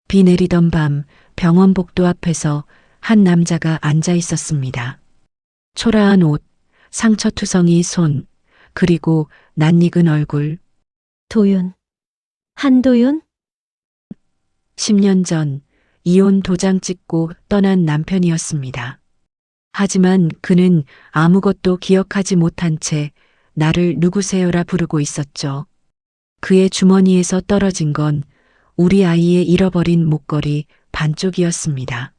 비 내리던 밤 병원 복도 앞에서 한 남자가 앉아 있었습니다. 초라한 옷, 상처투성이 손, 그리고 낯익은 얼굴. 도윤. 한도윤? 10년 전 이혼 도장 찍고 떠난 남편이었습니다. 하지만 그는 아무것도 기억하지 못한 채 나를 누구세요라 부르고 있었죠. 그의 주머니에서 떨어진 건 우리 아이의 잃어버린 목걸이 반쪽이었습니다.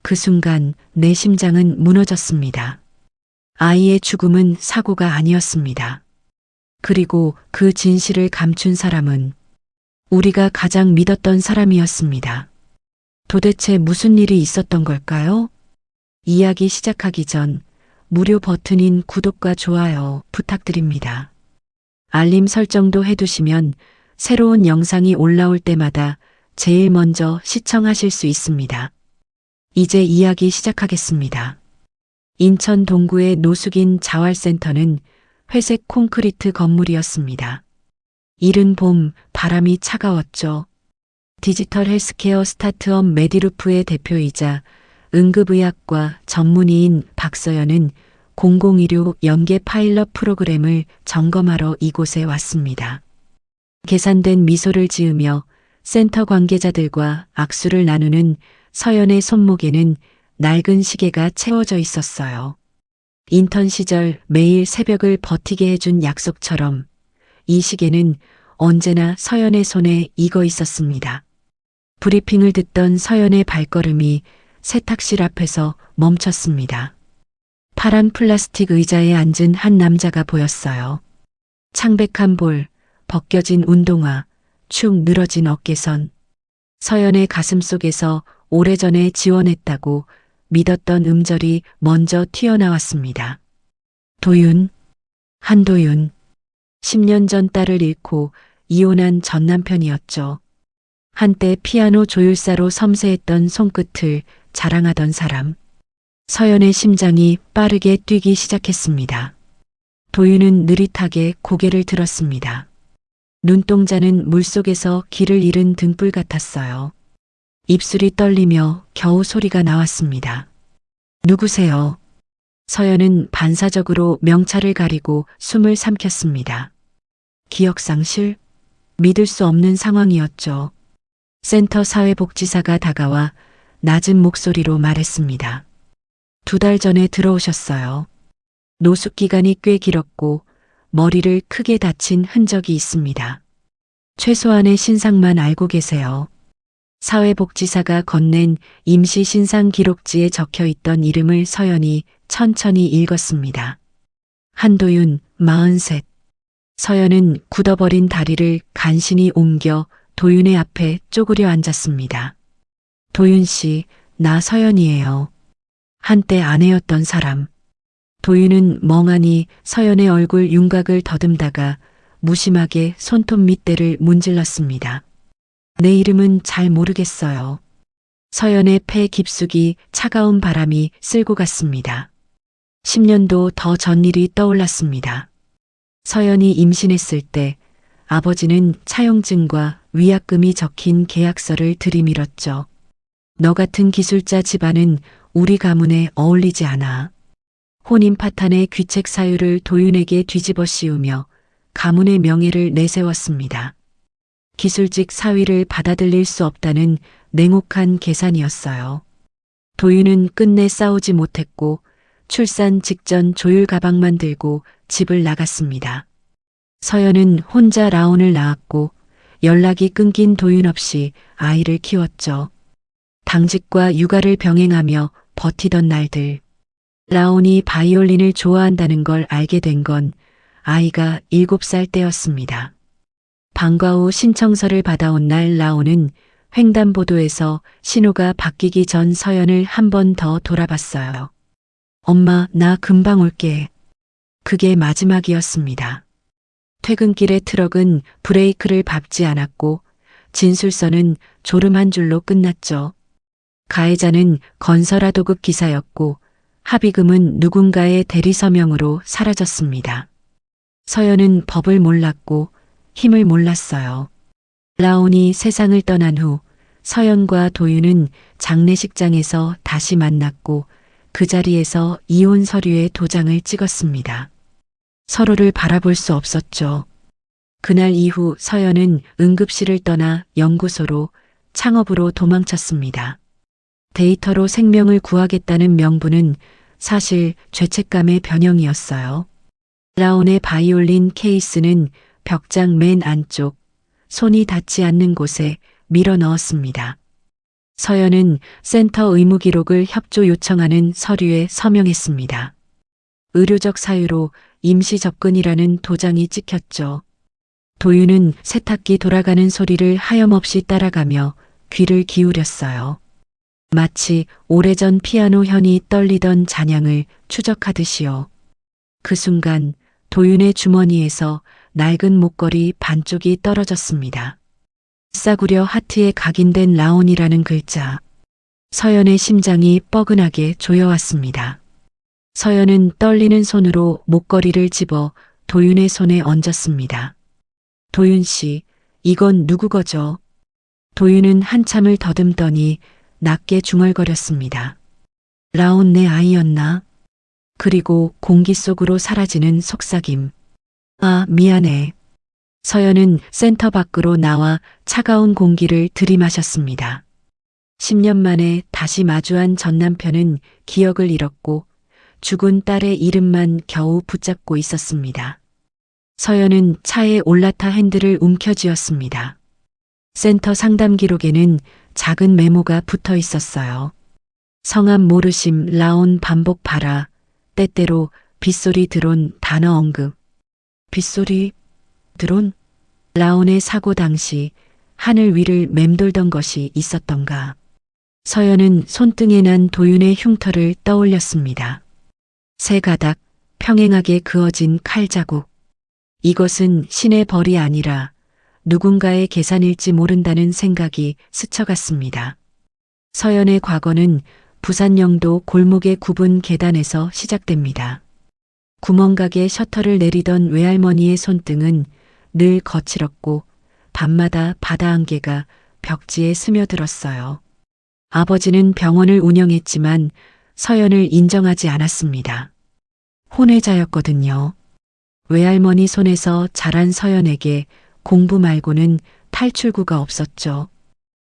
그 순간 내 심장은 무너졌습니다. 아이의 죽음은 사고가 아니었습니다. 그리고 그 진실을 감춘 사람은 우리가 가장 믿었던 사람이었습니다. 도대체 무슨 일이 있었던 걸까요? 이야기 시작하기 전 무료 버튼인 구독과 좋아요 부탁드립니다. 알림 설정도 해두시면 새로운 영상이 올라올 때마다 제일 먼저 시청하실 수 있습니다. 이제 이야기 시작하겠습니다. 인천 동구의 노숙인 자활센터는 회색 콘크리트 건물이었습니다. 이른 봄 바람이 차가웠죠. 디지털 헬스케어 스타트업 메디루프의 대표이자 응급의학과 전문의인 박서연은 001료 연계 파일럿 프로그램을 점검하러 이곳에 왔습니다. 계산된 미소를 지으며 센터 관계자들과 악수를 나누는 서연의 손목에는 낡은 시계가 채워져 있었어요. 인턴 시절 매일 새벽을 버티게 해준 약속처럼 이 시계는 언제나 서연의 손에 익어 있었습니다. 브리핑을 듣던 서연의 발걸음이 세탁실 앞에서 멈췄습니다. 파란 플라스틱 의자에 앉은 한 남자가 보였어요. 창백한 볼, 벗겨진 운동화, 축 늘어진 어깨선. 서연의 가슴 속에서 오래전에 지원했다고 믿었던 음절이 먼저 튀어나왔습니다. 도윤, 한도윤. 10년 전 딸을 잃고 이혼한 전 남편이었죠. 한때 피아노 조율사로 섬세했던 손끝을 자랑하던 사람. 서연의 심장이 빠르게 뛰기 시작했습니다. 도윤은 느릿하게 고개를 들었습니다. 눈동자는 물속에서 길을 잃은 등불 같았어요. 입술이 떨리며 겨우 소리가 나왔습니다. 누구세요? 서연은 반사적으로 명찰을 가리고 숨을 삼켰습니다. 기억상실? 믿을 수 없는 상황이었죠. 센터 사회복지사가 다가와 낮은 목소리로 말했습니다. 2달 전에 들어오셨어요. 노숙 기간이 꽤 길었고 머리를 크게 다친 흔적이 있습니다. 최소한의 신상만 알고 계세요. 사회복지사가 건넨 임시 신상 기록지에 적혀 있던 이름을 서연이 천천히 읽었습니다. 한도윤, 43. 서연은 굳어버린 다리를 간신히 옮겨 도윤의 앞에 쪼그려 앉았습니다. 도윤 씨, 나 서연이에요. 한때 아내였던 사람. 도윤은 멍하니 서연의 얼굴 윤곽을 더듬다가 무심하게 손톱 밑대를 문질렀습니다. 내 이름은 잘 모르겠어요. 서연의 폐 깊숙이 차가운 바람이 쓸고 갔습니다. 10년도 더 전 일이 떠올랐습니다. 서연이 임신했을 때 아버지는 차용증과 위약금이 적힌 계약서를 들이밀었죠. 너 같은 기술자 집안은 우리 가문에 어울리지 않아. 혼인 파탄의 귀책 사유를 도윤에게 뒤집어 씌우며 가문의 명예를 내세웠습니다. 기술직 사위를 받아들일 수 없다는 냉혹한 계산이었어요. 도윤은 끝내 싸우지 못했고 출산 직전 조율 가방만 들고 집을 나갔습니다. 서연은 혼자 라온을 낳았고 연락이 끊긴 도윤 없이 아이를 키웠죠. 당직과 육아를 병행하며 버티던 날들. 라온이 바이올린을 좋아한다는 걸 알게 된 건 아이가 7살 때였습니다. 방과 후 신청서를 받아온 날 라온은 횡단보도에서 신호가 바뀌기 전 서연을 한 번 더 돌아봤어요. 엄마, 나 금방 올게. 그게 마지막이었습니다. 퇴근길의 트럭은 브레이크를 밟지 않았고 진술서는 졸음 한 줄로 끝났죠. 가해자는 건설하도급 기사였고 합의금은 누군가의 대리서명으로 사라졌습니다. 서연은 법을 몰랐고 힘을 몰랐어요. 라온이 세상을 떠난 후 서연과 도윤은 장례식장에서 다시 만났고 그 자리에서 이혼 서류에 도장을 찍었습니다. 서로를 바라볼 수 없었죠. 그날 이후 서연은 응급실을 떠나 연구소로 창업으로 도망쳤습니다. 데이터로 생명을 구하겠다는 명분은 사실 죄책감의 변형이었어요. 라온의 바이올린 케이스는 벽장 맨 안쪽, 손이 닿지 않는 곳에 밀어 넣었습니다. 서연은 센터 의무 기록을 협조 요청하는 서류에 서명했습니다. 의료적 사유로 임시 접근이라는 도장이 찍혔죠. 도윤은 세탁기 돌아가는 소리를 하염없이 따라가며 귀를 기울였어요. 마치 오래전 피아노 현이 떨리던 잔향을 추적하듯이요. 그 순간 도윤의 주머니에서 낡은 목걸이 반쪽이 떨어졌습니다. 싸구려 하트에 각인된 라온이라는 글자. 서연의 심장이 뻐근하게 조여왔습니다. 서연은 떨리는 손으로 목걸이를 집어 도윤의 손에 얹었습니다. 도윤 씨, 이건 누구 거죠? 도윤은 한참을 더듬더니 낮게 중얼거렸습니다. 라온 내 아이였나? 그리고 공기 속으로 사라지는 속삭임. 아, 미안해. 서연은 센터 밖으로 나와 차가운 공기를 들이마셨습니다. 10년 만에 다시 마주한 전 남편은 기억을 잃었고 죽은 딸의 이름만 겨우 붙잡고 있었습니다. 서연은 차에 올라타 핸들을 움켜쥐었습니다. 센터 상담 기록에는 작은 메모가 붙어 있었어요. 성함 모르심 라온 반복 발화, 때때로 빗소리 드론 단어 언급. 빗소리 드론? 라온의 사고 당시 하늘 위를 맴돌던 것이 있었던가. 서연은 손등에 난 도윤의 흉터를 떠올렸습니다. 새 가닥, 평행하게 그어진 칼 자국. 이것은 신의 벌이 아니라 누군가의 계산일지 모른다는 생각이 스쳐갔습니다. 서연의 과거는 부산 영도 골목의 굽은 계단에서 시작됩니다. 구멍가게 셔터를 내리던 외할머니의 손등은 늘 거칠었고 밤마다 바다 안개가 벽지에 스며들었어요. 아버지는 병원을 운영했지만 서연을 인정하지 않았습니다. 혼외자였거든요. 외할머니 손에서 자란 서연에게 공부 말고는 탈출구가 없었죠.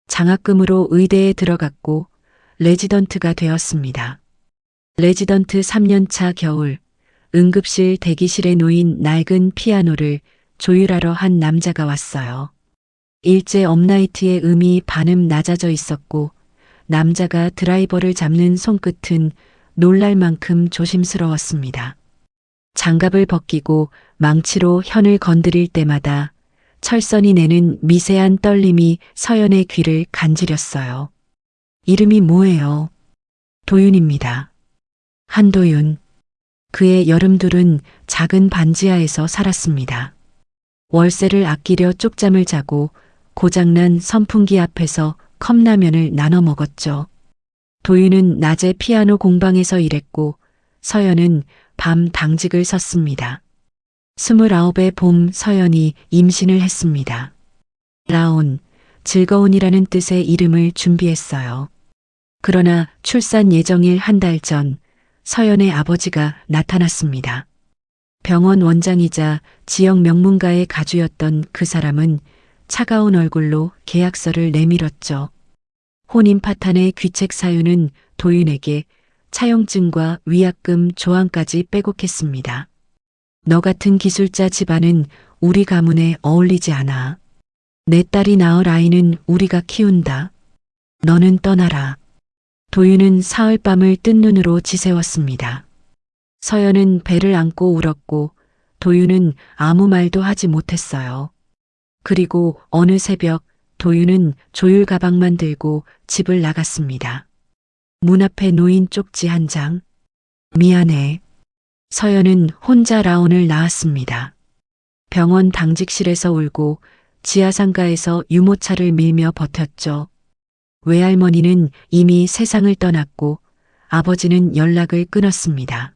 장학금으로 의대에 들어갔고 레지던트가 되었습니다. 레지던트 3년차 겨울, 응급실 대기실에 놓인 낡은 피아노를 조율하러 한 남자가 왔어요. 일제 업라이트의 음이 반음 낮아져 있었고 남자가 드라이버를 잡는 손끝은 놀랄 만큼 조심스러웠습니다. 장갑을 벗기고 망치로 현을 건드릴 때마다 철선이 내는 미세한 떨림이 서연의 귀를 간지렸어요. 이름이 뭐예요? 도윤입니다. 한도윤. 그의 여름둘은 작은 반지하에서 살았습니다. 월세를 아끼려 쪽잠을 자고 고장난 선풍기 앞에서 컵라면을 나눠 먹었죠. 도윤은 낮에 피아노 공방에서 일했고 서연은 밤 당직을 섰습니다. 29의 봄 서연이 임신을 했습니다. 라온, 즐거운이라는 뜻의 이름을 준비했어요. 그러나 출산 예정일 한 달 전 서연의 아버지가 나타났습니다. 병원 원장이자 지역 명문가의 가주였던 그 사람은 차가운 얼굴로 계약서를 내밀었죠. 혼인 파탄의 귀책 사유는 도윤에게 차용증과 위약금 조항까지 빼곡했습니다. 너 같은 기술자 집안은 우리 가문에 어울리지 않아. 내 딸이 낳을 아이는 우리가 키운다. 너는 떠나라. 도윤은 사흘밤을 뜬 눈으로 지새웠습니다. 서연은 배를 안고 울었고 도윤은 아무 말도 하지 못했어요. 그리고 어느 새벽 도윤은 조율 가방만 들고 집을 나갔습니다. 문 앞에 놓인 쪽지 한 장. 미안해. 서연은 혼자 라온을 낳았습니다. 병원 당직실에서 울고 지하상가에서 유모차를 밀며 버텼죠. 외할머니는 이미 세상을 떠났고 아버지는 연락을 끊었습니다.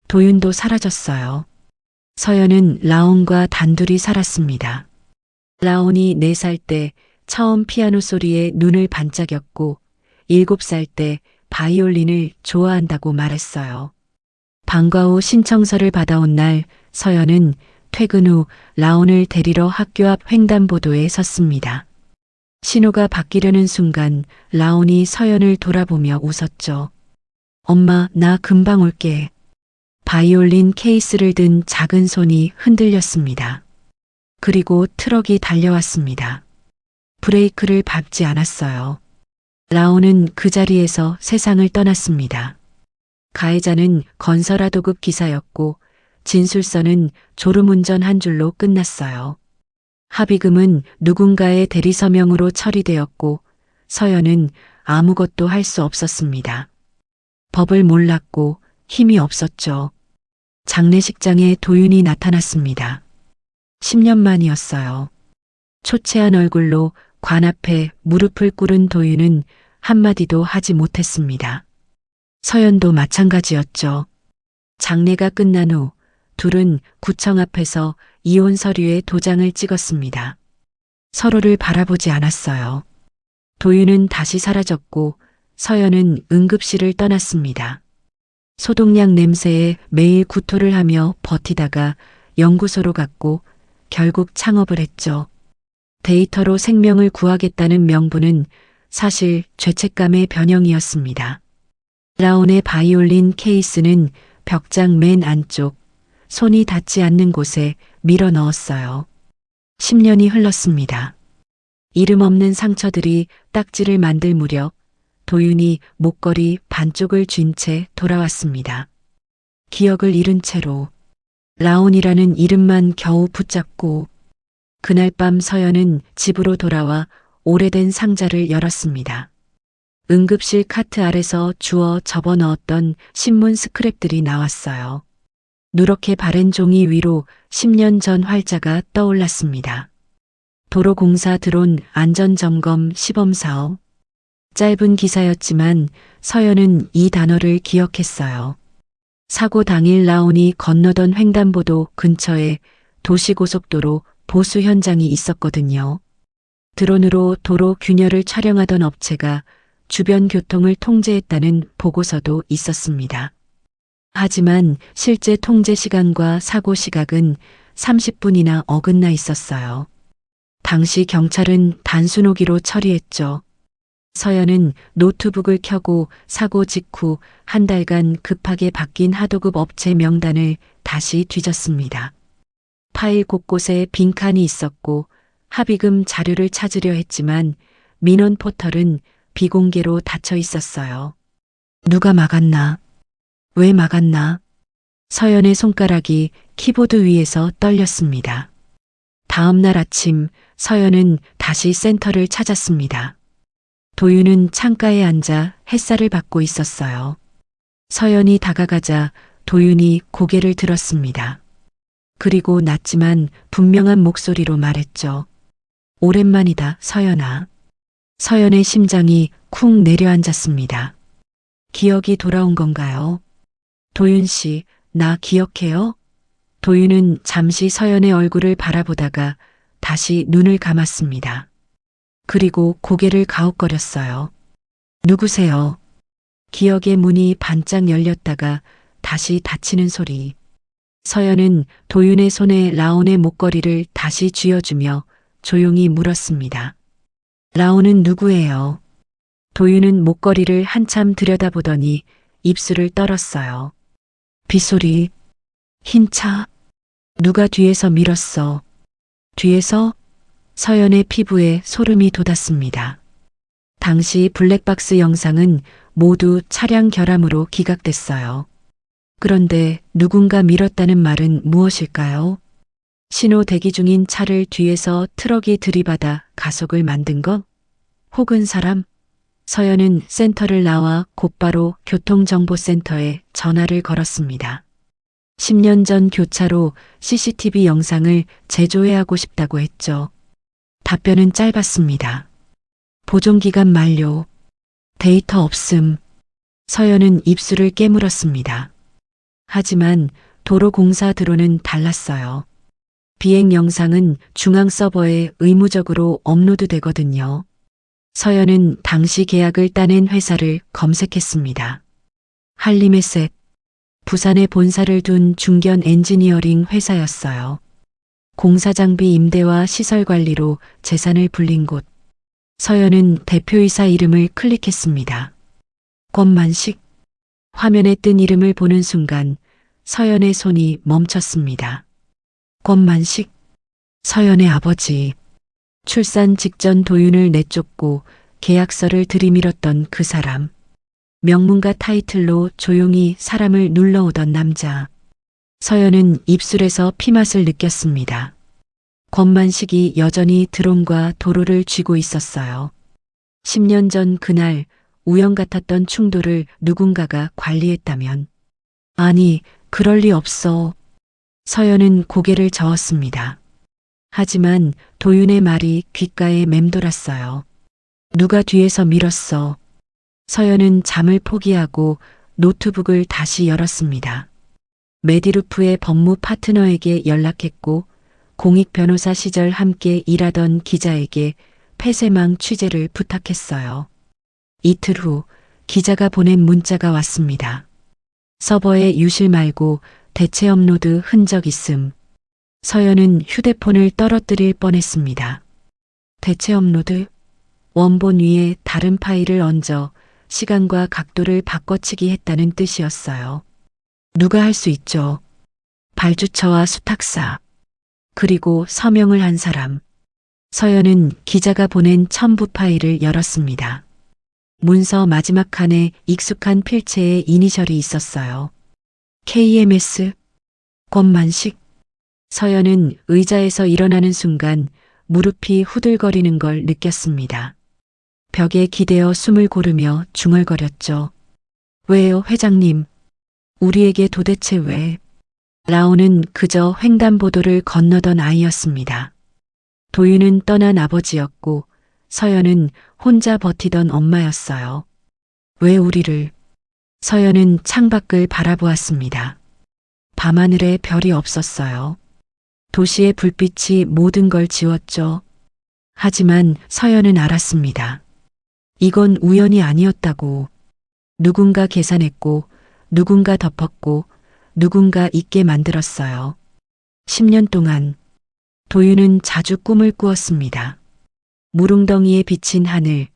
도윤도 사라졌어요. 서연은 라온과 단둘이 살았습니다. 라온이 4살 때 처음 피아노 소리에 눈을 반짝였고 7살 때 바이올린을 좋아한다고 말했어요. 방과 후 신청서를 받아온 날 서연은 퇴근 후 라온을 데리러 학교 앞 횡단보도에 섰습니다. 신호가 바뀌려는 순간 라온이 서연을 돌아보며 웃었죠. 엄마, 나 금방 올게. 바이올린 케이스를 든 작은 손이 흔들렸습니다. 그리고 트럭이 달려왔습니다. 브레이크를 밟지 않았어요. 라온은 그 자리에서 세상을 떠났습니다. 가해자는 건설하도급 기사였고 진술서는 졸음운전 한 줄로 끝났어요. 합의금은 누군가의 대리서명으로 처리되었고 서연은 아무것도 할 수 없었습니다. 법을 몰랐고 힘이 없었죠. 장례식장에 도윤이 나타났습니다. 10년 만이었어요. 초췌한 얼굴로 관 앞에 무릎을 꿇은 도윤은 한마디도 하지 못했습니다. 서연도 마찬가지였죠. 장례가 끝난 후 둘은 구청 앞에서 이혼 서류에 도장을 찍었습니다. 서로를 바라보지 않았어요. 도윤은 다시 사라졌고 서연은 응급실을 떠났습니다. 소독약 냄새에 매일 구토를 하며 버티다가 연구소로 갔고 결국 창업을 했죠. 데이터로 생명을 구하겠다는 명분은 사실 죄책감의 변형이었습니다. 라온의 바이올린 케이스는 벽장 맨 안쪽, 손이 닿지 않는 곳에 밀어 넣었어요. 10년이 흘렀습니다. 이름 없는 상처들이 딱지를 만들 무렵 도윤이 목걸이 반쪽을 쥔 채 돌아왔습니다. 기억을 잃은 채로 라온이라는 이름만 겨우 붙잡고 그날 밤 서연은 집으로 돌아와 오래된 상자를 열었습니다. 응급실 카트 아래서 주워 접어 넣었던 신문 스크랩들이 나왔어요. 누렇게 바랜 종이 위로 10년 전 활자가 떠올랐습니다. 도로공사 드론 안전점검 시범사업. 짧은 기사였지만 서연은 이 단어를 기억했어요. 사고 당일 라온이 건너던 횡단보도 근처에 도시고속도로 보수 현장이 있었거든요. 드론으로 도로 균열을 촬영하던 업체가 주변 교통을 통제했다는 보고서도 있었습니다. 하지만 실제 통제 시간과 사고 시각은 30분이나 어긋나 있었어요. 당시 경찰은 단순호기로 처리했죠. 서연은 노트북을 켜고 사고 직후 한 달간 급하게 바뀐 하도급 업체 명단을 다시 뒤졌습니다. 파일 곳곳에 빈칸이 있었고 합의금 자료를 찾으려 했지만 민원 포털은 비공개로 닫혀 있었어요. 누가 막았나? 왜 막았나? 서연의 손가락이 키보드 위에서 떨렸습니다. 다음 날 아침 서연은 다시 센터를 찾았습니다. 도윤은 창가에 앉아 햇살을 받고 있었어요. 서연이 다가가자 도윤이 고개를 들었습니다. 그리고 낮지만 분명한 목소리로 말했죠. 오랜만이다, 서연아. 서연의 심장이 쿵 내려앉았습니다. 기억이 돌아온 건가요? 도윤 씨, 나 기억해요? 도윤은 잠시 서연의 얼굴을 바라보다가 다시 눈을 감았습니다. 그리고 고개를 가웃거렸어요. 누구세요? 기억의 문이 반짝 열렸다가 다시 닫히는 소리. 서연은 도윤의 손에 라온의 목걸이를 다시 쥐어주며 조용히 물었습니다. 라온은 누구예요? 도윤은 목걸이를 한참 들여다보더니 입술을 떨었어요. 빗소리, 흰 차, 누가 뒤에서 밀었어. 뒤에서? 서연의 피부에 소름이 돋았습니다. 당시 블랙박스 영상은 모두 차량 결함으로 기각됐어요. 그런데 누군가 밀었다는 말은 무엇일까요? 신호 대기 중인 차를 뒤에서 트럭이 들이받아 가속을 만든 것? 혹은 사람? 서연은 센터를 나와 곧바로 교통정보센터에 전화를 걸었습니다. 10년 전 교차로 CCTV 영상을 재조회하고 싶다고 했죠. 답변은 짧았습니다. 보존기간 만료. 데이터 없음. 서연은 입술을 깨물었습니다. 하지만 도로공사 드론은 달랐어요. 비행 영상은 중앙 서버에 의무적으로 업로드 되거든요. 서연은 당시 계약을 따낸 회사를 검색했습니다. 한림에셋, 부산에 본사를 둔 중견 엔지니어링 회사였어요. 공사장비 임대와 시설 관리로 재산을 불린 곳. 서연은 대표이사 이름을 클릭했습니다. 권만식. 화면에 뜬 이름을 보는 순간 서연의 손이 멈췄습니다. 권만식. 서연의 아버지. 출산 직전 도윤을 내쫓고 계약서를 들이밀었던 그 사람. 명문가 타이틀로 조용히 사람을 눌러오던 남자. 서연은 입술에서 피맛을 느꼈습니다. 권만식이 여전히 드론과 도로를 쥐고 있었어요. 10년 전 그날 우연 같았던 충돌을 누군가가 관리했다면. 아니, 그럴 리 없어. 서연은 고개를 저었습니다. 하지만 도윤의 말이 귓가에 맴돌았어요. 누가 뒤에서 밀었어. 서연은 잠을 포기하고 노트북을 다시 열었습니다. 메디루프의 법무 파트너에게 연락했고 공익 변호사 시절 함께 일하던 기자에게 폐쇄망 취재를 부탁했어요. 이틀 후 기자가 보낸 문자가 왔습니다. 서버에 유실 말고 대체 업로드 흔적 있음. 서연은 휴대폰을 떨어뜨릴 뻔했습니다. 대체 업로드? 원본 위에 다른 파일을 얹어 시간과 각도를 바꿔치기 했다는 뜻이었어요. 누가 할 수 있죠. 발주처와 수탁사. 그리고 서명을 한 사람. 서연은 기자가 보낸 첨부 파일을 열었습니다. 문서 마지막 칸에 익숙한 필체의 이니셜이 있었어요. KMS. 권만식. 서연은 의자에서 일어나는 순간 무릎이 후들거리는 걸 느꼈습니다. 벽에 기대어 숨을 고르며 중얼거렸죠. 왜요, 회장님? 우리에게 도대체 왜? 라온은 그저 횡단보도를 건너던 아이였습니다. 도윤은 떠난 아버지였고 서연은 혼자 버티던 엄마였어요. 왜 우리를? 서연은 창밖을 바라보았습니다. 밤하늘에 별이 없었어요. 도시의 불빛이 모든 걸 지웠죠. 하지만 서연은 알았습니다. 이건 우연이 아니었다고. 누군가 계산했고, 누군가 덮었고, 누군가 잊게 만들었어요. 10년 동안 도윤은 자주 꿈을 꾸었습니다. 무릉덩이에 비친 하늘,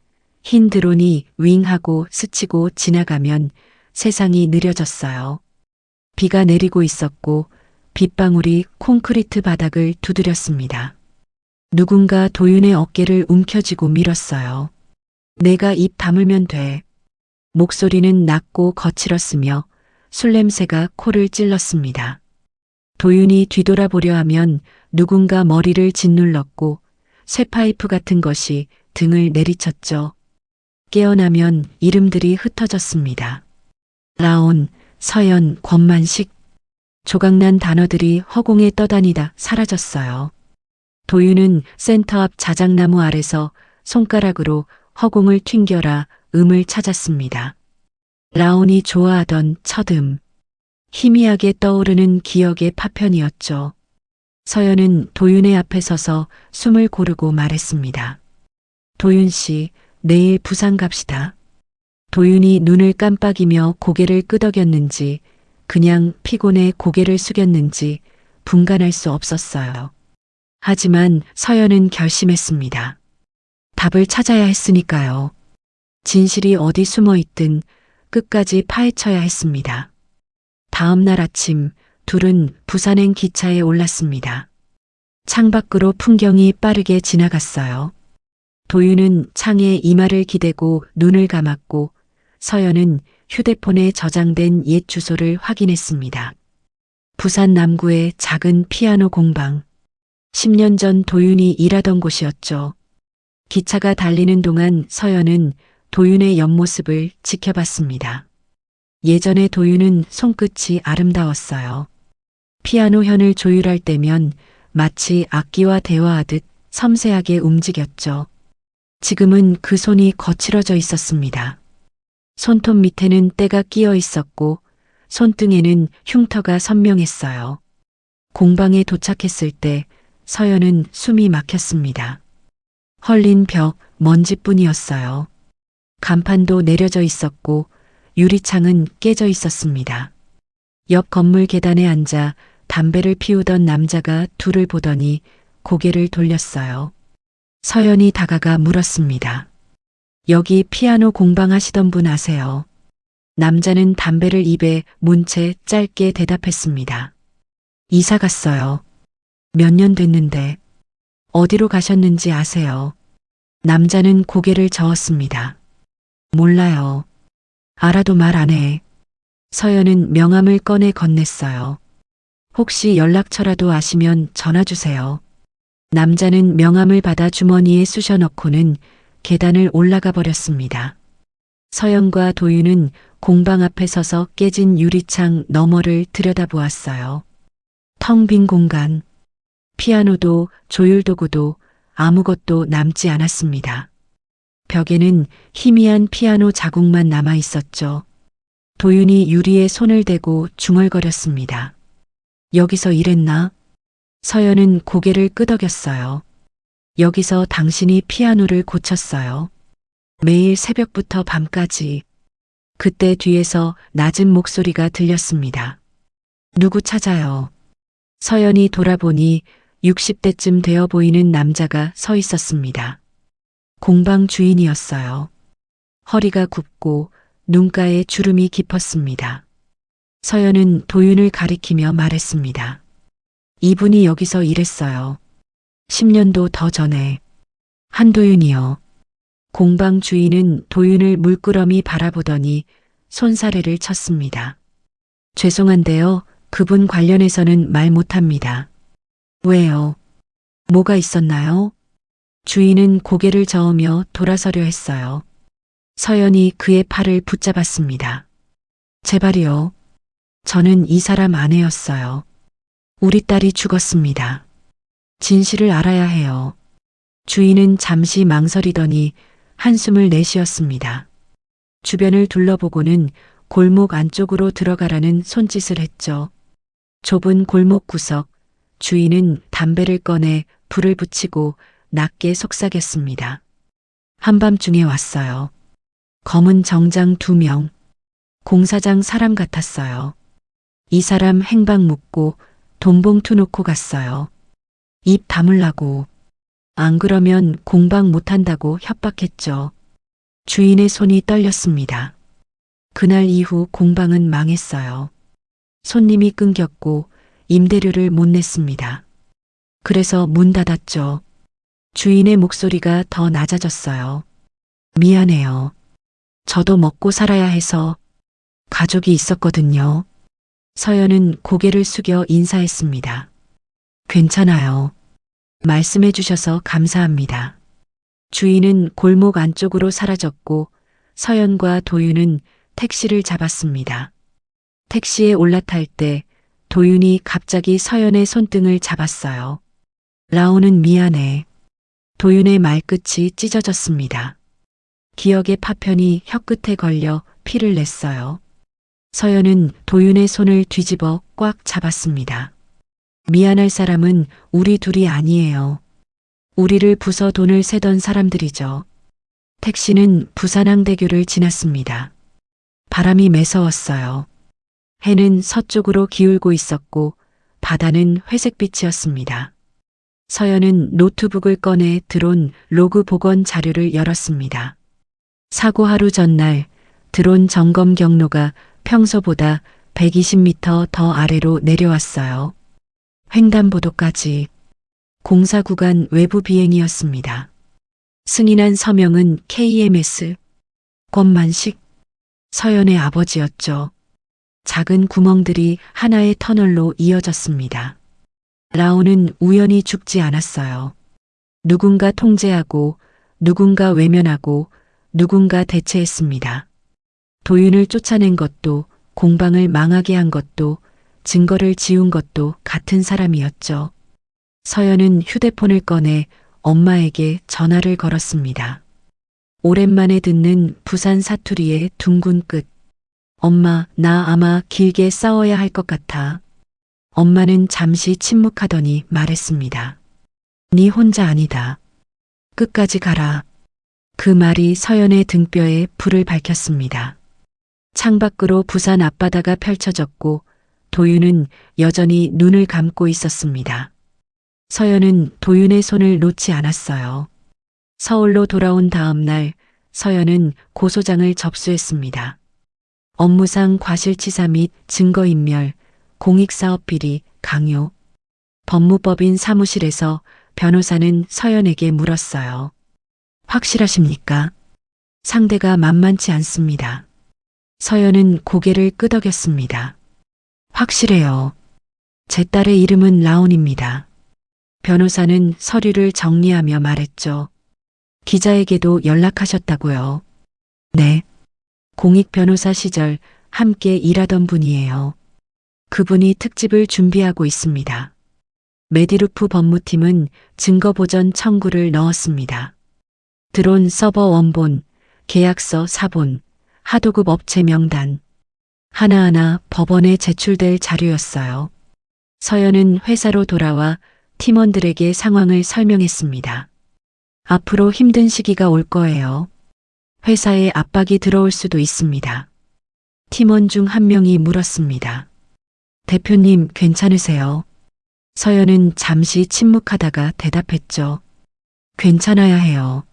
흰 드론이 윙하고 스치고 지나가면 세상이 느려졌어요. 비가 내리고 있었고 빗방울이 콘크리트 바닥을 두드렸습니다. 누군가 도윤의 어깨를 움켜쥐고 밀었어요. 내가 입 다물면 돼. 목소리는 낮고 거칠었으며 술 냄새가 코를 찔렀습니다. 도윤이 뒤돌아보려 하면 누군가 머리를 짓눌렀고 쇠파이프 같은 것이 등을 내리쳤죠. 깨어나면 이름들이 흩어졌습니다. 라온, 서연, 권만식. 조각난 단어들이 허공에 떠다니다 사라졌어요. 도윤은 센터 앞 자작나무 아래서 손가락으로 허공을 튕겨라 음을 찾았습니다. 라온이 좋아하던 첫 음. 희미하게 떠오르는 기억의 파편이었죠. 서연은 도윤의 앞에 서서 숨을 고르고 말했습니다. 도윤 씨, 내일 부산 갑시다. 도윤이 눈을 깜빡이며 고개를 끄덕였는지 그냥 피곤해 고개를 숙였는지 분간할 수 없었어요. 하지만 서연은 결심했습니다. 답을 찾아야 했으니까요. 진실이 어디 숨어 있든 끝까지 파헤쳐야 했습니다. 다음 날 아침 둘은 부산행 기차에 올랐습니다. 창밖으로 풍경이 빠르게 지나갔어요. 도윤은 창에 이마를 기대고 눈을 감았고 서연은 휴대폰에 저장된 옛 주소를 확인했습니다. 부산 남구의 작은 피아노 공방. 10년 전 도윤이 일하던 곳이었죠. 기차가 달리는 동안 서연은 도윤의 옆모습을 지켜봤습니다. 예전에 도윤은 손끝이 아름다웠어요. 피아노 현을 조율할 때면 마치 악기와 대화하듯 섬세하게 움직였죠. 지금은 그 손이 거칠어져 있었습니다. 손톱 밑에는 때가 끼어 있었고 손등에는 흉터가 선명했어요. 공방에 도착했을 때 서연은 숨이 막혔습니다. 헐린 벽, 먼지뿐이었어요. 간판도 내려져 있었고 유리창은 깨져 있었습니다. 옆 건물 계단에 앉아 담배를 피우던 남자가 둘을 보더니 고개를 돌렸어요. 서연이 다가가 물었습니다. 여기 피아노 공방하시던 분 아세요? 남자는 담배를 입에 문 채 짧게 대답했습니다. 이사 갔어요. 몇 년 됐는데 어디로 가셨는지 아세요? 남자는 고개를 저었습니다. 몰라요. 알아도 말 안 해. 서연은 명함을 꺼내 건넸어요. 혹시 연락처라도 아시면 전화 주세요. 남자는 명함을 받아 주머니에 쑤셔 넣고는 계단을 올라가 버렸습니다. 서연과 도윤은 공방 앞에 서서 깨진 유리창 너머를 들여다보았어요. 텅 빈 공간. 피아노도 조율도구도 아무것도 남지 않았습니다. 벽에는 희미한 피아노 자국만 남아 있었죠. 도윤이 유리에 손을 대고 중얼거렸습니다. 여기서 일했나? 서연은 고개를 끄덕였어요. 여기서 당신이 피아노를 고쳤어요. 매일 새벽부터 밤까지. 그때 뒤에서 낮은 목소리가 들렸습니다. 누구 찾아요? 서연이 돌아보니 60대쯤 되어 보이는 남자가 서 있었습니다. 공방 주인이었어요. 허리가 굽고 눈가에 주름이 깊었습니다. 서연은 도윤을 가리키며 말했습니다. 이분이 여기서 일했어요. 10년도 더 전에. 한도윤이요. 공방 주인은 도윤을 물끄러미 바라보더니 손사래를 쳤습니다. 죄송한데요. 그분 관련해서는 말 못합니다. 왜요? 뭐가 있었나요? 주인은 고개를 저으며 돌아서려 했어요. 서연이 그의 팔을 붙잡았습니다. 제발이요. 저는 이 사람 아내였어요. 우리 딸이 죽었습니다. 진실을 알아야 해요. 주인은 잠시 망설이더니 한숨을 내쉬었습니다. 주변을 둘러보고는 골목 안쪽으로 들어가라는 손짓을 했죠. 좁은 골목 구석, 주인은 담배를 꺼내 불을 붙이고 낮게 속삭였습니다. 한밤중에 왔어요. 검은 정장 2명. 공사장 사람 같았어요. 이 사람 행방 묻고 돈봉투 놓고 갔어요. 입 다물라고. 안 그러면 공방 못한다고 협박했죠. 주인의 손이 떨렸습니다. 그날 이후 공방은 망했어요. 손님이 끊겼고 임대료를 못 냈습니다. 그래서 문 닫았죠. 주인의 목소리가 더 낮아졌어요. 미안해요. 저도 먹고 살아야 해서. 가족이 있었거든요. 서연은 고개를 숙여 인사했습니다. 괜찮아요. 말씀해 주셔서 감사합니다. 주인은 골목 안쪽으로 사라졌고 서연과 도윤은 택시를 잡았습니다. 택시에 올라탈 때 도윤이 갑자기 서연의 손등을 잡았어요. 라온은 미안해. 도윤의 말끝이 찢어졌습니다. 기억의 파편이 혀끝에 걸려 피를 냈어요. 서연은 도윤의 손을 뒤집어 꽉 잡았습니다. 미안할 사람은 우리 둘이 아니에요. 우리를 부숴 돈을 세던 사람들이죠. 택시는 부산항대교를 지났습니다. 바람이 매서웠어요. 해는 서쪽으로 기울고 있었고 바다는 회색빛이었습니다. 서연은 노트북을 꺼내 드론 로그 복원 자료를 열었습니다. 사고 하루 전날 드론 점검 경로가 평소보다 120m 더 아래로 내려왔어요. 횡단보도까지. 공사 구간 외부 비행이었습니다. 승인한 서명은 KMS. 권만식. 서연의 아버지였죠. 작은 구멍들이 하나의 터널로 이어졌습니다. 라온은 우연히 죽지 않았어요. 누군가 통제하고 누군가 외면하고 누군가 대체했습니다. 도윤을 쫓아낸 것도 공방을 망하게 한 것도 증거를 지운 것도 같은 사람이었죠. 서연은 휴대폰을 꺼내 엄마에게 전화를 걸었습니다. 오랜만에 듣는 부산 사투리의 둥근 끝. 엄마, 나 아마 길게 싸워야 할 것 같아. 엄마는 잠시 침묵하더니 말했습니다. 네 혼자 아니다. 끝까지 가라. 그 말이 서연의 등뼈에 불을 밝혔습니다. 창밖으로 부산 앞바다가 펼쳐졌고 도윤은 여전히 눈을 감고 있었습니다. 서연은 도윤의 손을 놓지 않았어요. 서울로 돌아온 다음 날 서연은 고소장을 접수했습니다. 업무상 과실치사 및 증거인멸, 공익사업 비리, 강요. 법무법인 사무실에서 변호사는 서연에게 물었어요. 확실하십니까? 상대가 만만치 않습니다. 서연은 고개를 끄덕였습니다. 확실해요. 제 딸의 이름은 라온입니다. 변호사는 서류를 정리하며 말했죠. 기자에게도 연락하셨다고요. 네. 공익 변호사 시절 함께 일하던 분이에요. 그분이 특집을 준비하고 있습니다. 메디루프 법무팀은 증거보전 청구를 넣었습니다. 드론 서버 원본, 계약서 사본, 하도급 업체 명단. 하나하나 법원에 제출될 자료였어요. 서연은 회사로 돌아와 팀원들에게 상황을 설명했습니다. 앞으로 힘든 시기가 올 거예요. 회사에 압박이 들어올 수도 있습니다. 팀원 중 한 명이 물었습니다. 대표님 괜찮으세요? 서연은 잠시 침묵하다가 대답했죠. 괜찮아야 해요.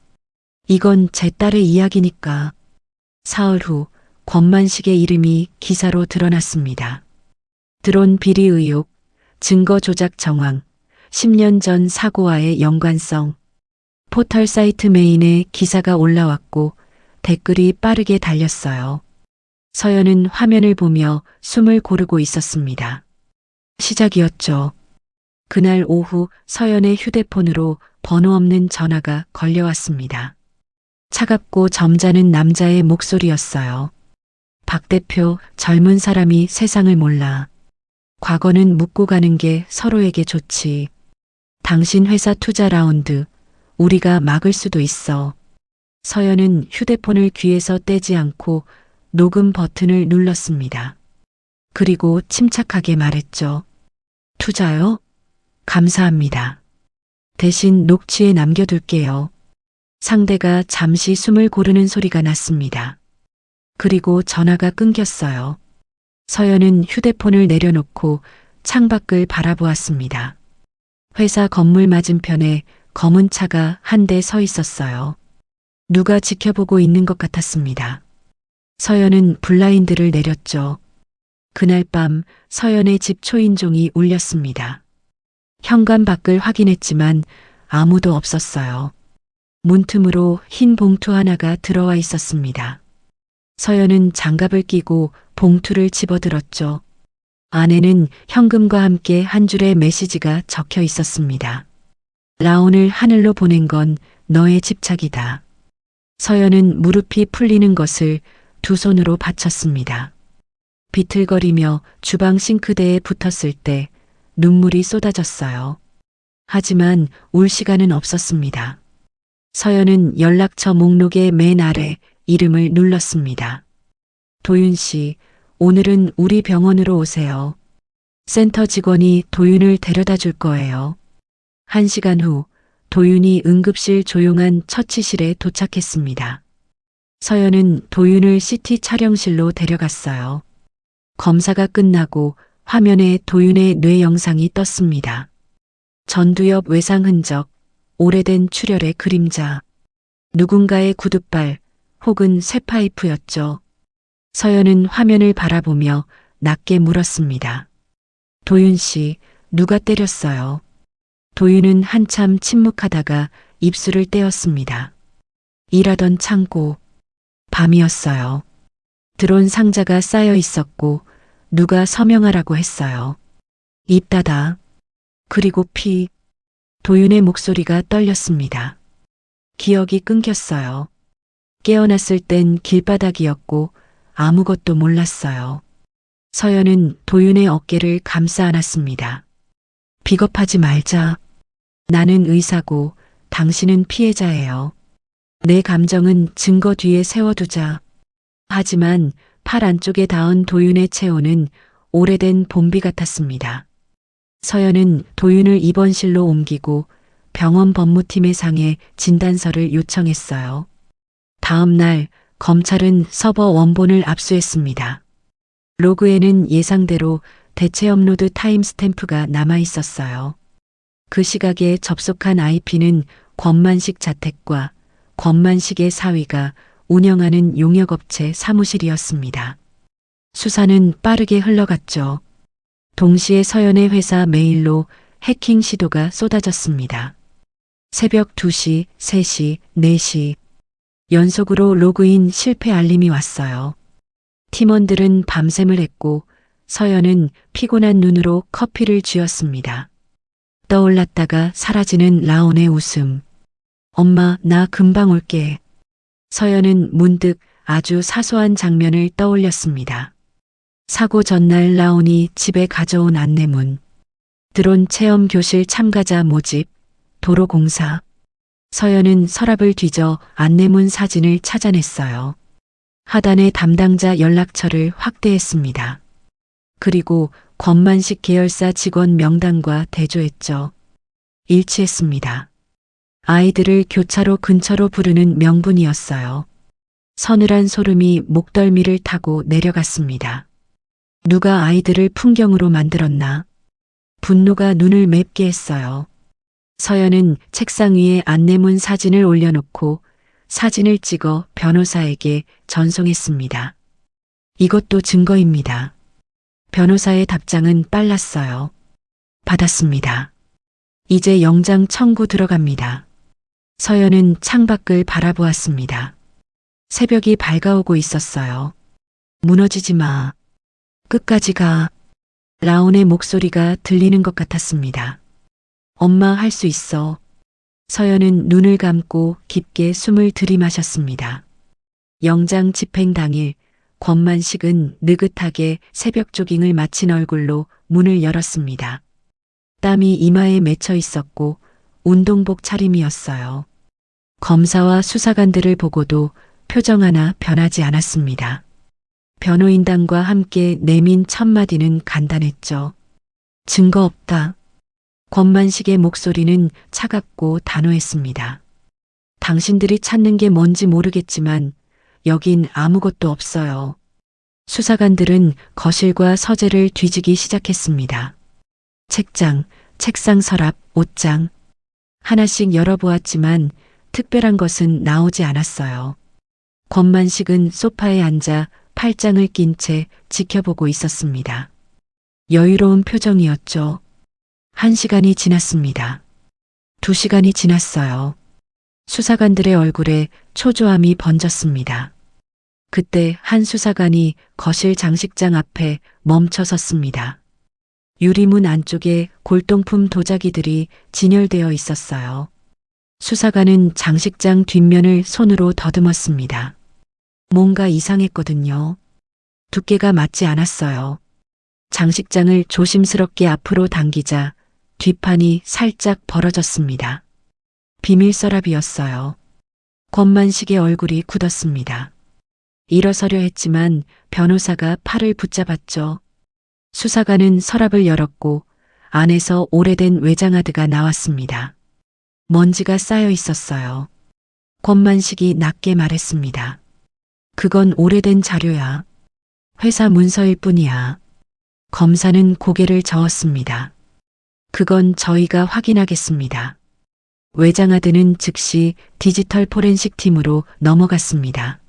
이건 제 딸의 이야기니까. 사흘 후 권만식의 이름이 기사로 드러났습니다. 드론 비리 의혹, 증거 조작 정황, 10년 전 사고와의 연관성. 포털 사이트 메인에 기사가 올라왔고 댓글이 빠르게 달렸어요. 서연은 화면을 보며 숨을 고르고 있었습니다. 시작이었죠. 그날 오후 서연의 휴대폰으로 번호 없는 전화가 걸려왔습니다. 차갑고 점잖은 남자의 목소리였어요. 박 대표, 젊은 사람이 세상을 몰라. 과거는 묻고 가는 게 서로에게 좋지. 당신 회사 투자 라운드, 우리가 막을 수도 있어. 서연은 휴대폰을 귀에서 떼지 않고 녹음 버튼을 눌렀습니다. 그리고 침착하게 말했죠. 투자요? 감사합니다. 대신 녹취에 남겨둘게요. 상대가 잠시 숨을 고르는 소리가 났습니다. 그리고 전화가 끊겼어요. 서연은 휴대폰을 내려놓고 창밖을 바라보았습니다. 회사 건물 맞은편에 검은 차가 한 대 서 있었어요. 누가 지켜보고 있는 것 같았습니다. 서연은 블라인드를 내렸죠. 그날 밤 서연의 집 초인종이 울렸습니다. 현관 밖을 확인했지만 아무도 없었어요. 문틈으로 흰 봉투 하나가 들어와 있었습니다. 서연은 장갑을 끼고 봉투를 집어들었죠. 안에는 현금과 함께 한 줄의 메시지가 적혀 있었습니다. 라온을 하늘로 보낸 건 너의 집착이다. 서연은 무릎이 풀리는 것을 두 손으로 받쳤습니다. 비틀거리며 주방 싱크대에 붙었을 때 눈물이 쏟아졌어요. 하지만 울 시간은 없었습니다. 서연은 연락처 목록의 맨 아래 이름을 눌렀습니다. 도윤 씨, 오늘은 우리 병원으로 오세요. 센터 직원이 도윤을 데려다 줄 거예요. 1시간 후 도윤이 응급실 조용한 처치실에 도착했습니다. 서연은 도윤을 CT 촬영실로 데려갔어요. 검사가 끝나고 화면에 도윤의 뇌 영상이 떴습니다. 전두엽 외상 흔적, 오래된 출혈의 그림자, 누군가의 구둣발 혹은 쇠파이프였죠. 서연은 화면을 바라보며 낮게 물었습니다. 도윤 씨, 누가 때렸어요? 도윤은 한참 침묵하다가 입술을 떼었습니다. 일하던 창고, 밤이었어요. 드론 상자가 쌓여 있었고 누가 서명하라고 했어요. 입 닫아. 그리고 피. 도윤의 목소리가 떨렸습니다. 기억이 끊겼어요. 깨어났을 땐 길바닥이었고 아무것도 몰랐어요. 서연은 도윤의 어깨를 감싸 안았습니다. 비겁하지 말자. 나는 의사고 당신은 피해자예요. 내 감정은 증거 뒤에 세워두자. 하지만 팔 안쪽에 닿은 도윤의 체온은 오래된 봄비 같았습니다. 서연은 도윤을 입원실로 옮기고 병원 법무팀에 상해 진단서를 요청했어요. 다음 날 검찰은 서버 원본을 압수했습니다. 로그에는 예상대로 대체 업로드 타임스탬프가 남아 있었어요. 그 시각에 접속한 IP는 권만식 자택과 권만식의 사위가 운영하는 용역업체 사무실이었습니다. 수사는 빠르게 흘러갔죠. 동시에 서연의 회사 메일로 해킹 시도가 쏟아졌습니다. 새벽 2시, 3시, 4시 연속으로 로그인 실패 알림이 왔어요. 팀원들은 밤샘을 했고 서연은 피곤한 눈으로 커피를 쥐었습니다. 떠올랐다가 사라지는 라온의 웃음. 엄마, 나 금방 올게. 서연은 문득 아주 사소한 장면을 떠올렸습니다. 사고 전날 라온이 집에 가져온 안내문. 드론 체험 교실 참가자 모집, 도로공사. 서연은 서랍을 뒤져 안내문 사진을 찾아냈어요. 하단의 담당자 연락처를 확대했습니다. 그리고 권만식 계열사 직원 명단과 대조했죠. 일치했습니다. 아이들을 교차로 근처로 부르는 명분이었어요. 서늘한 소름이 목덜미를 타고 내려갔습니다. 누가 아이들을 풍경으로 만들었나? 분노가 눈을 맵게 했어요. 서연은 책상 위에 안내문 사진을 올려놓고 사진을 찍어 변호사에게 전송했습니다. 이것도 증거입니다. 변호사의 답장은 빨랐어요. 받았습니다. 이제 영장 청구 들어갑니다. 서연은 창밖을 바라보았습니다. 새벽이 밝아오고 있었어요. 무너지지 마. 끝까지 가. 라온의 목소리가 들리는 것 같았습니다. 엄마 할 수 있어. 서연은 눈을 감고 깊게 숨을 들이마셨습니다. 영장 집행 당일 권만식은 느긋하게 새벽 조깅을 마친 얼굴로 문을 열었습니다. 땀이 이마에 맺혀 있었고 운동복 차림이었어요. 검사와 수사관들을 보고도 표정 하나 변하지 않았습니다. 변호인단과 함께 내민 첫 마디는 간단했죠. 증거 없다. 권만식의 목소리는 차갑고 단호했습니다. 당신들이 찾는 게 뭔지 모르겠지만 여긴 아무것도 없어요. 수사관들은 거실과 서재를 뒤지기 시작했습니다. 책장, 책상 서랍, 옷장. 하나씩 열어보았지만 특별한 것은 나오지 않았어요. 권만식은 소파에 앉아 팔짱을 낀 채 지켜보고 있었습니다. 여유로운 표정이었죠. 1시간이 지났습니다. 2시간이 지났어요. 수사관들의 얼굴에 초조함이 번졌습니다. 그때 한 수사관이 거실 장식장 앞에 멈춰 섰습니다. 유리문 안쪽에 골동품 도자기들이 진열되어 있었어요. 수사관은 장식장 뒷면을 손으로 더듬었습니다. 뭔가 이상했거든요. 두께가 맞지 않았어요. 장식장을 조심스럽게 앞으로 당기자 뒷판이 살짝 벌어졌습니다. 비밀 서랍이었어요. 권만식의 얼굴이 굳었습니다. 일어서려 했지만 변호사가 팔을 붙잡았죠. 수사관은 서랍을 열었고 안에서 오래된 외장하드가 나왔습니다. 먼지가 쌓여 있었어요. 권만식이 낮게 말했습니다. 그건 오래된 자료야. 회사 문서일 뿐이야. 검사는 고개를 저었습니다. 그건 저희가 확인하겠습니다. 외장하드는 즉시 디지털 포렌식 팀으로 넘어갔습니다.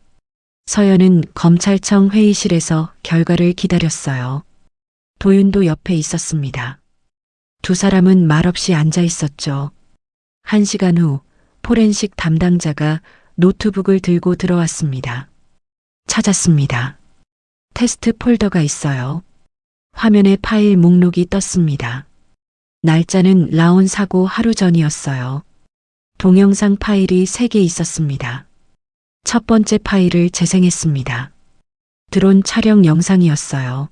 서연은 검찰청 회의실에서 결과를 기다렸어요. 도윤도 옆에 있었습니다. 두 사람은 말없이 앉아 있었죠. 1시간 후 포렌식 담당자가 노트북을 들고 들어왔습니다. 찾았습니다. 테스트 폴더가 있어요. 화면에 파일 목록이 떴습니다. 날짜는 라온 사고 하루 전이었어요. 동영상 파일이 3개 있었습니다. 첫 번째 파일을 재생했습니다. 드론 촬영 영상이었어요.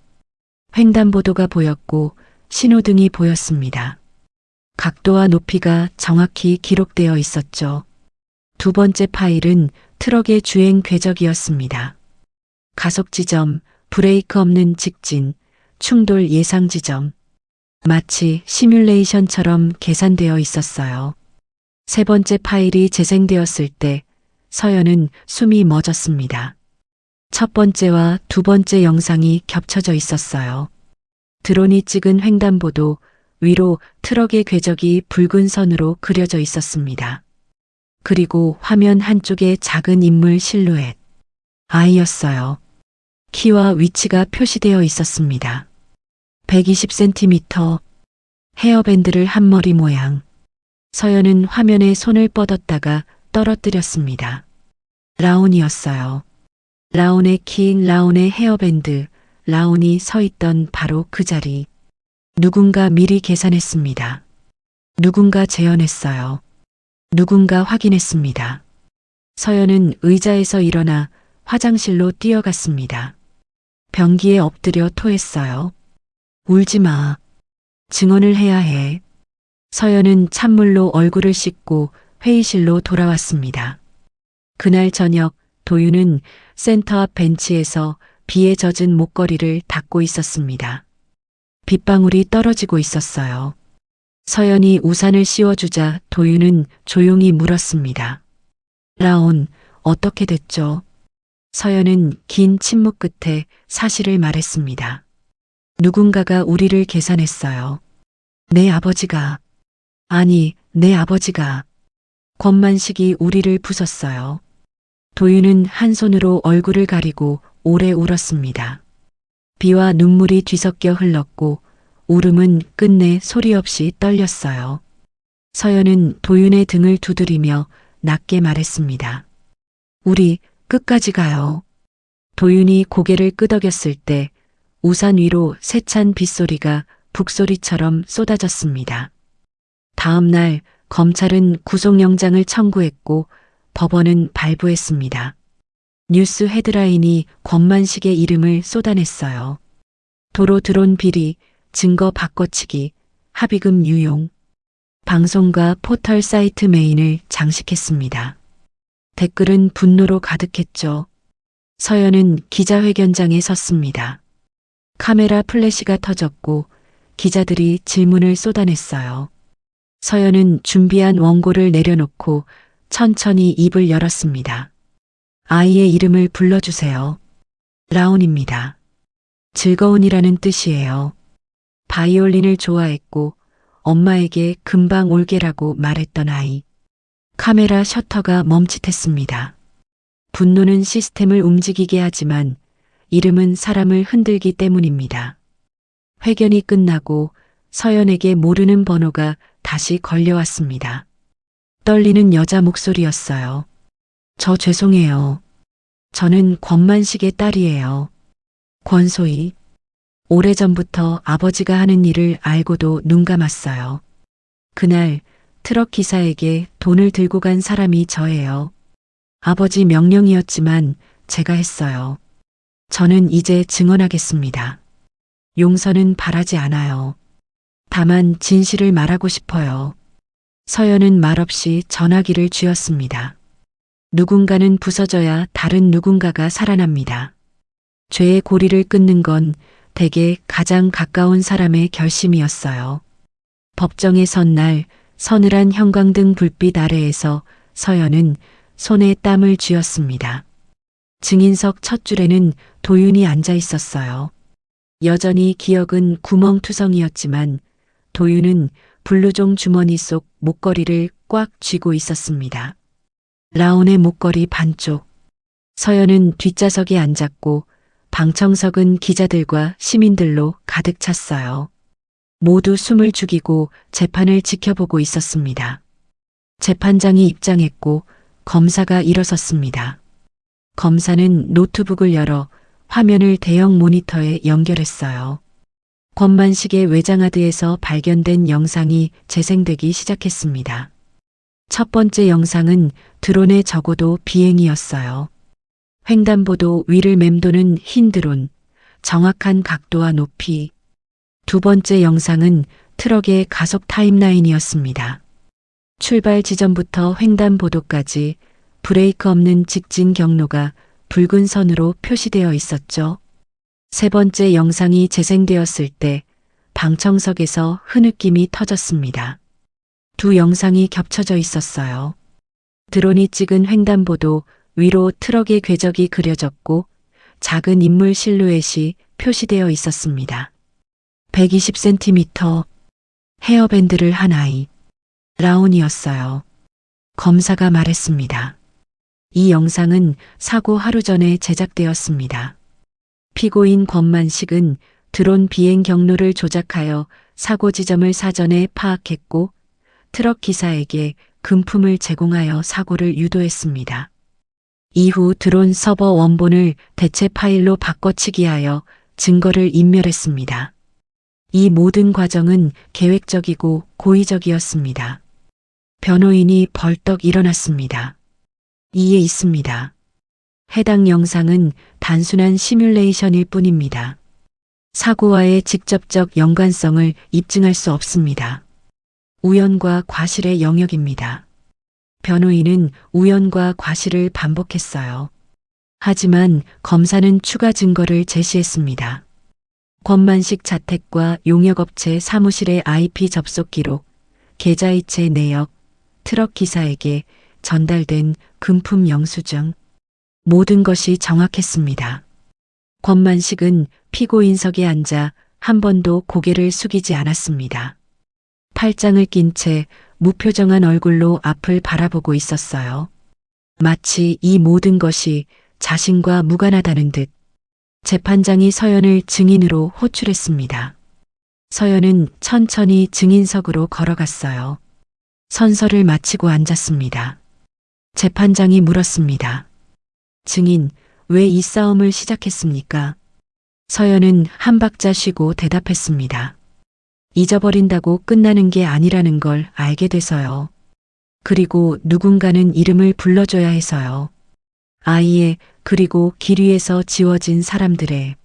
횡단보도가 보였고 신호등이 보였습니다. 각도와 높이가 정확히 기록되어 있었죠. 두 번째 파일은 트럭의 주행 궤적이었습니다. 가속 지점, 브레이크 없는 직진, 충돌 예상 지점. 마치 시뮬레이션처럼 계산되어 있었어요. 세 번째 파일이 재생되었을 때 서연은 숨이 멎었습니다. 첫 번째와 두 번째 영상이 겹쳐져 있었어요. 드론이 찍은 횡단보도 위로 트럭의 궤적이 붉은 선으로 그려져 있었습니다. 그리고 화면 한쪽에 작은 인물 실루엣. 아이였어요. 키와 위치가 표시되어 있었습니다. 120cm, 헤어밴드를 한 머리 모양. 서연은 화면에 손을 뻗었다가 떨어뜨렸습니다. 라온이었어요. 라온의 키, 라온의 헤어밴드, 라온이 서 있던 바로 그 자리. 누군가 미리 계산했습니다. 누군가 재현했어요. 누군가 확인했습니다. 서연은 의자에서 일어나 화장실로 뛰어갔습니다. 변기에 엎드려 토했어요. 울지 마. 증언을 해야 해. 서연은 찬물로 얼굴을 씻고 회의실로 돌아왔습니다. 그날 저녁 도윤은 센터 앞 벤치에서 비에 젖은 목걸이를 닦고 있었습니다. 빗방울이 떨어지고 있었어요. 서연이 우산을 씌워주자 도윤은 조용히 물었습니다. 라온, 어떻게 됐죠? 서연은 긴 침묵 끝에 사실을 말했습니다. 누군가가 우리를 계산했어요. 내 아버지가, 아니, 내 아버지가. 권만식이 우리를 부쉈어요. 도윤은 한 손으로 얼굴을 가리고 오래 울었습니다. 비와 눈물이 뒤섞여 흘렀고 울음은 끝내 소리 없이 떨렸어요. 서연은 도윤의 등을 두드리며 낮게 말했습니다. 우리 끝까지 가요. 도윤이 고개를 끄덕였을 때 우산 위로 세찬 빗소리가 북소리처럼 쏟아졌습니다. 다음 날 검찰은 구속영장을 청구했고 법원은 발부했습니다. 뉴스 헤드라인이 권만식의 이름을 쏟아냈어요. 도로 드론 비리, 증거 바꿔치기, 합의금 유용. 방송과 포털 사이트 메인을 장식했습니다. 댓글은 분노로 가득했죠. 서연은 기자회견장에 섰습니다. 카메라 플래시가 터졌고 기자들이 질문을 쏟아냈어요. 서연은 준비한 원고를 내려놓고 천천히 입을 열었습니다. 아이의 이름을 불러주세요. 라온입니다. 즐거운이라는 뜻이에요. 바이올린을 좋아했고 엄마에게 금방 올게라고 말했던 아이. 카메라 셔터가 멈칫했습니다. 분노는 시스템을 움직이게 하지만 이름은 사람을 흔들기 때문입니다. 회견이 끝나고 서연에게 모르는 번호가 다시 걸려왔습니다. 떨리는 여자 목소리였어요. 저 죄송해요. 저는 권만식의 딸이에요. 권소희. 오래전부터 아버지가 하는 일을 알고도 눈 감았어요. 그날 트럭 기사에게 돈을 들고 간 사람이 저예요. 아버지 명령이었지만 제가 했어요. 저는 이제 증언하겠습니다. 용서는 바라지 않아요. 다만 진실을 말하고 싶어요. 서연은 말없이 전화기를 쥐었습니다. 누군가는 부서져야 다른 누군가가 살아납니다. 죄의 고리를 끊는 건 대개 가장 가까운 사람의 결심이었어요. 법정에 선 날 서늘한 형광등 불빛 아래에서 서연은 손에 땀을 쥐었습니다. 증인석 첫 줄에는 도윤이 앉아 있었어요. 여전히 기억은 구멍투성이었지만 도윤은 블루종 주머니 속 목걸이를 꽉 쥐고 있었습니다. 라온의 목걸이 반쪽. 서연은 뒷좌석에 앉았고 방청석은 기자들과 시민들로 가득 찼어요. 모두 숨을 죽이고 재판을 지켜보고 있었습니다. 재판장이 입장했고 검사가 일어섰습니다. 검사는 노트북을 열어 화면을 대형 모니터에 연결했어요. 권만식의 외장하드에서 발견된 영상이 재생되기 시작했습니다. 첫 번째 영상은 드론의 적어도 비행이었어요. 횡단보도 위를 맴도는 흰 드론, 정확한 각도와 높이. 두 번째 영상은 트럭의 가속 타임라인이었습니다. 출발 지점부터 횡단보도까지 브레이크 없는 직진 경로가 붉은 선으로 표시되어 있었죠. 세 번째 영상이 재생되었을 때 방청석에서 흐느낌이 터졌습니다. 두 영상이 겹쳐져 있었어요. 드론이 찍은 횡단보도 위로 트럭의 궤적이 그려졌고 작은 인물 실루엣이 표시되어 있었습니다. 120cm 헤어밴드를 한 아이. 라온이었어요. 검사가 말했습니다. 이 영상은 사고 하루 전에 제작되었습니다. 피고인 권만식은 드론 비행 경로를 조작하여 사고 지점을 사전에 파악했고 트럭 기사에게 금품을 제공하여 사고를 유도했습니다. 이후 드론 서버 원본을 대체 파일로 바꿔치기하여 증거를 인멸했습니다. 이 모든 과정은 계획적이고 고의적이었습니다. 변호인이 벌떡 일어났습니다. 이에 있습니다. 해당 영상은 단순한 시뮬레이션일 뿐입니다. 사고와의 직접적 연관성을 입증할 수 없습니다. 우연과 과실의 영역입니다. 변호인은 우연과 과실을 반복했어요. 하지만 검사는 추가 증거를 제시했습니다. 권만식 자택과 용역업체 사무실의 IP 접속 기록, 계좌이체 내역, 트럭 기사에게 전달된 금품 영수증, 모든 것이 정확했습니다. 권만식은 피고인석에 앉아 한 번도 고개를 숙이지 않았습니다. 팔짱을 낀 채 무표정한 얼굴로 앞을 바라보고 있었어요. 마치 이 모든 것이 자신과 무관하다는 듯. 재판장이 서연을 증인으로 호출했습니다. 서연은 천천히 증인석으로 걸어갔어요. 선서를 마치고 앉았습니다. 재판장이 물었습니다. 증인, 왜 이 싸움을 시작했습니까? 서연은 한 박자 쉬고 대답했습니다. 잊어버린다고 끝나는 게 아니라는 걸 알게 돼서요. 그리고 누군가는 이름을 불러줘야 해서요. 아이의 그리고 길 위에서 지워진 사람들의.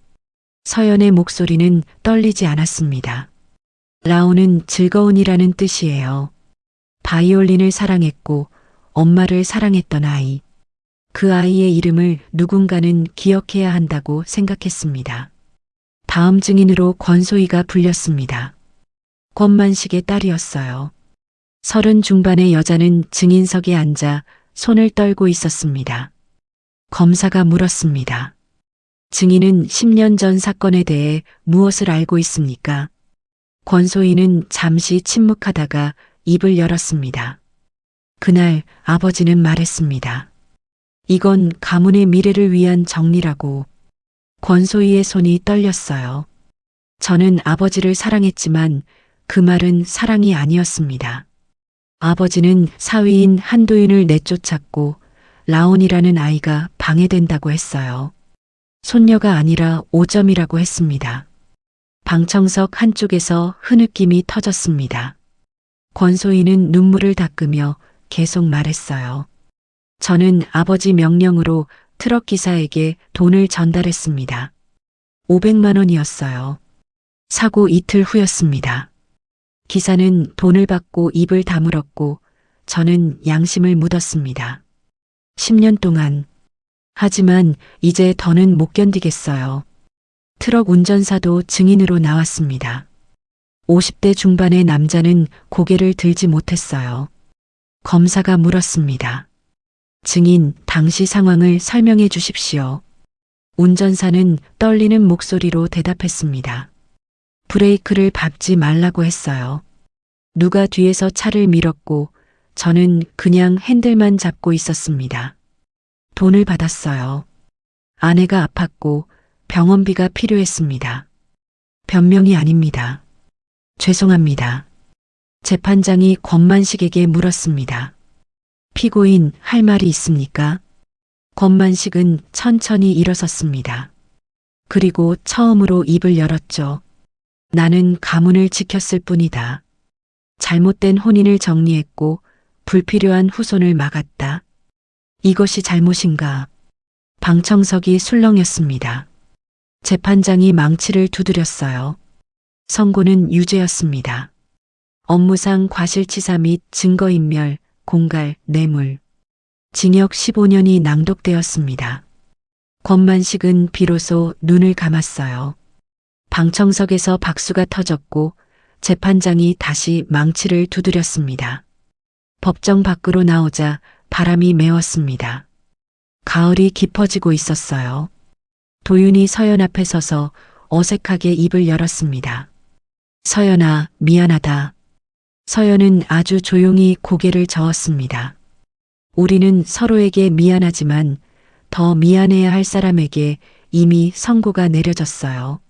서연의 목소리는 떨리지 않았습니다. 라온은 즐거운이라는 뜻이에요. 바이올린을 사랑했고 엄마를 사랑했던 아이. 그 아이의 이름을 누군가는 기억해야 한다고 생각했습니다. 다음 증인으로 권소희가 불렸습니다. 권만식의 딸이었어요. 30 중반의 여자는 증인석에 앉아 손을 떨고 있었습니다. 검사가 물었습니다. 증인은 10년 전 사건에 대해 무엇을 알고 있습니까? 권소희는 잠시 침묵하다가 입을 열었습니다. 그날 아버지는 말했습니다. 이건 가문의 미래를 위한 정리라고. 권소희의 손이 떨렸어요. 저는 아버지를 사랑했지만 그 말은 사랑이 아니었습니다. 아버지는 사위인 한도윤을 내쫓았고 라온이라는 아이가 방해된다고 했어요. 손녀가 아니라 오점이라고 했습니다. 방청석 한쪽에서 흐느낌이 터졌습니다. 권소희는 눈물을 닦으며 계속 말했어요. 저는 아버지 명령으로 트럭 기사에게 돈을 전달했습니다. 500만 원이었어요. 사고 이틀 후였습니다. 기사는 돈을 받고 입을 다물었고 저는 양심을 묻었습니다. 10년 동안. 하지만 이제 더는 못 견디겠어요. 트럭 운전사도 증인으로 나왔습니다. 50대 중반의 남자는 고개를 들지 못했어요. 검사가 물었습니다. 증인, 당시 상황을 설명해 주십시오. 운전사는 떨리는 목소리로 대답했습니다. 브레이크를 밟지 말라고 했어요. 누가 뒤에서 차를 밀었고 저는 그냥 핸들만 잡고 있었습니다. 돈을 받았어요. 아내가 아팠고 병원비가 필요했습니다. 변명이 아닙니다. 죄송합니다. 재판장이 권만식에게 물었습니다. 피고인 할 말이 있습니까? 권만식은 천천히 일어섰습니다. 그리고 처음으로 입을 열었죠. 나는 가문을 지켰을 뿐이다. 잘못된 혼인을 정리했고 불필요한 후손을 막았다. 이것이 잘못인가? 방청석이 술렁였습니다. 재판장이 망치를 두드렸어요. 선고는 유죄였습니다. 업무상 과실치사 및 증거인멸, 공갈, 뇌물. 징역 15년이 낭독되었습니다. 권만식은 비로소 눈을 감았어요. 방청석에서 박수가 터졌고 재판장이 다시 망치를 두드렸습니다. 법정 밖으로 나오자 바람이 메웠습니다. 가을이 깊어지고 있었어요. 도윤이 서연 앞에 서서 어색하게 입을 열었습니다. 서연아, 미안하다. 서연은 아주 조용히 고개를 저었습니다. 우리는 서로에게 미안하지만 더 미안해야 할 사람에게 이미 선고가 내려졌어요.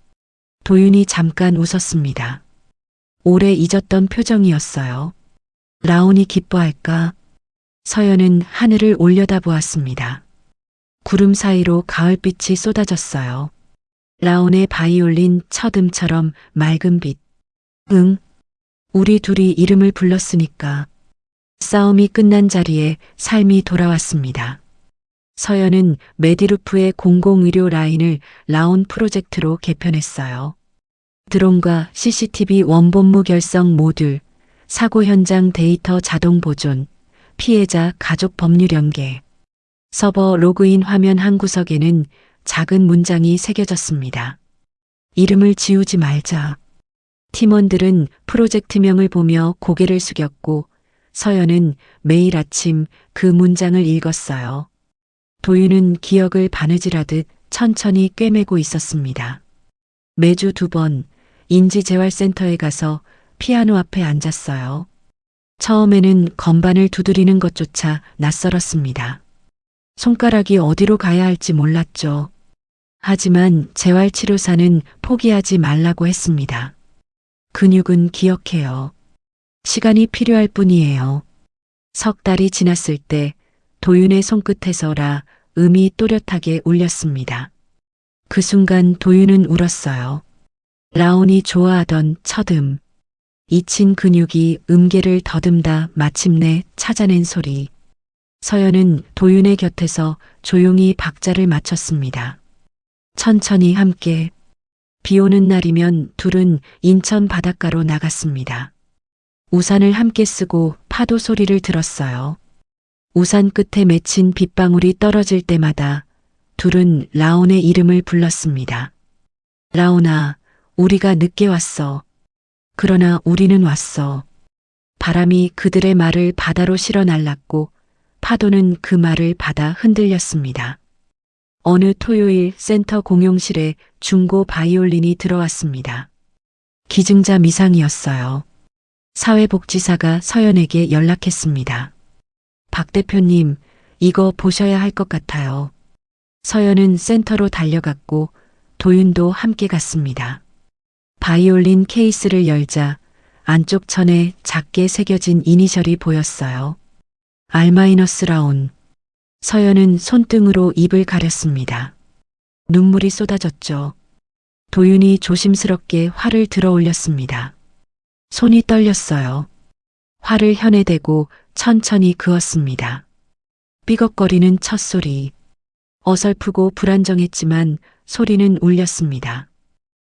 도윤이 잠깐 웃었습니다. 오래 잊었던 표정이었어요. 라온이 기뻐할까? 서연은 하늘을 올려다보았습니다. 구름 사이로 가을빛이 쏟아졌어요. 라온의 바이올린 첫 음처럼 맑은 빛. 응. 우리 둘이 이름을 불렀으니까. 싸움이 끝난 자리에 삶이 돌아왔습니다. 서연은 메디루프의 공공의료 라인을 라온 프로젝트로 개편했어요. 드론과 CCTV 원본무 결성 모듈, 사고 현장 데이터 자동 보존, 피해자 가족 법률 연계. 서버 로그인 화면 한 구석에는 작은 문장이 새겨졌습니다. 이름을 지우지 말자. 팀원들은 프로젝트명을 보며 고개를 숙였고 서연은 매일 아침 그 문장을 읽었어요. 도윤은 기억을 바느질하듯 천천히 꿰매고 있었습니다. 매주 2번 인지재활센터에 가서 피아노 앞에 앉았어요. 처음에는 건반을 두드리는 것조차 낯설었습니다. 손가락이 어디로 가야 할지 몰랐죠. 하지만 재활치료사는 포기하지 말라고 했습니다. 근육은 기억해요. 시간이 필요할 뿐이에요. 석 달이 지났을 때 도윤의 손끝에서 음이 또렷하게 울렸습니다. 그 순간 도윤은 울었어요. 라온이 좋아하던 첫 잊힌 근육이 음계를 더듬다 마침내 찾아낸 소리. 서연은 도윤의 곁에서 조용히 박자를 맞췄습니다. 천천히 함께. 비 오는 날이면 둘은 인천 바닷가로 나갔습니다. 우산을 함께 쓰고 파도 소리를 들었어요. 우산 끝에 맺힌 빗방울이 떨어질 때마다 둘은 라온의 이름을 불렀습니다. 라온아, 우리가 늦게 왔어. 그러나 우리는 왔어. 바람이 그들의 말을 바다로 실어 날랐고 파도는 그 말을 받아 흔들렸습니다. 어느 토요일 센터 공용실에 중고 바이올린이 들어왔습니다. 기증자 미상이었어요. 사회복지사가 서연에게 연락했습니다. 박 대표님, 이거 보셔야 할 것 같아요. 서연은 센터로 달려갔고 도윤도 함께 갔습니다. 바이올린 케이스를 열자 안쪽 천에 작게 새겨진 이니셜이 보였어요. R-라온. 서연은 손등으로 입을 가렸습니다. 눈물이 쏟아졌죠. 도윤이 조심스럽게 활을 들어 올렸습니다. 손이 떨렸어요. 활을 현에 대고 천천히 그었습니다. 삐걱거리는 첫소리. 어설프고 불안정했지만 소리는 울렸습니다.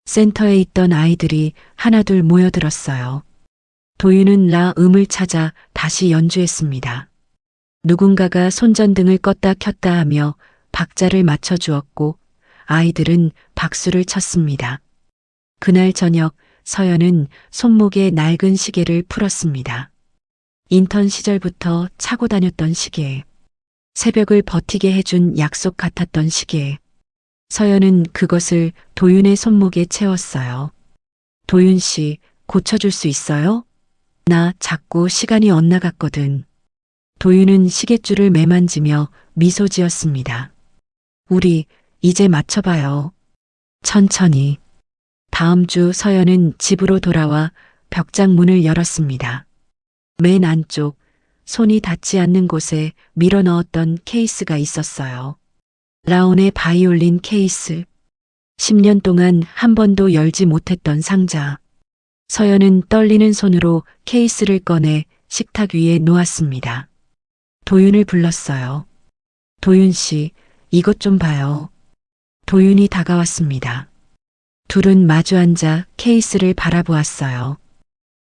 센터에 있던 아이들이 하나둘 모여들었어요. 도윤은 음을 찾아 다시 연주했습니다. 누군가가 손전등을 껐다 켰다 하며 박자를 맞춰주었고 아이들은 박수를 쳤습니다. 그날 저녁 서연은 손목에 낡은 시계를 풀었습니다. 인턴 시절부터 차고 다녔던 시계. 새벽을 버티게 해준 약속 같았던 시계. 서연은 그것을 도윤의 손목에 채웠어요. 도윤 씨, 고쳐줄 수 있어요? 나 자꾸 시간이 엇나갔거든. 도윤은 시계줄을 매만지며 미소 지었습니다. 우리 이제 맞춰봐요. 천천히. 다음 주 서연은 집으로 돌아와 벽장 문을 열었습니다. 맨 안쪽 손이 닿지 않는 곳에 밀어 넣었던 케이스가 있었어요. 라온의 바이올린 케이스. 10년 동안 한 번도 열지 못했던 상자. 서연은 떨리는 손으로 케이스를 꺼내 식탁 위에 놓았습니다. 도윤을 불렀어요. 도윤 씨, 이것 좀 봐요. 도윤이 다가왔습니다. 둘은 마주 앉아 케이스를 바라보았어요.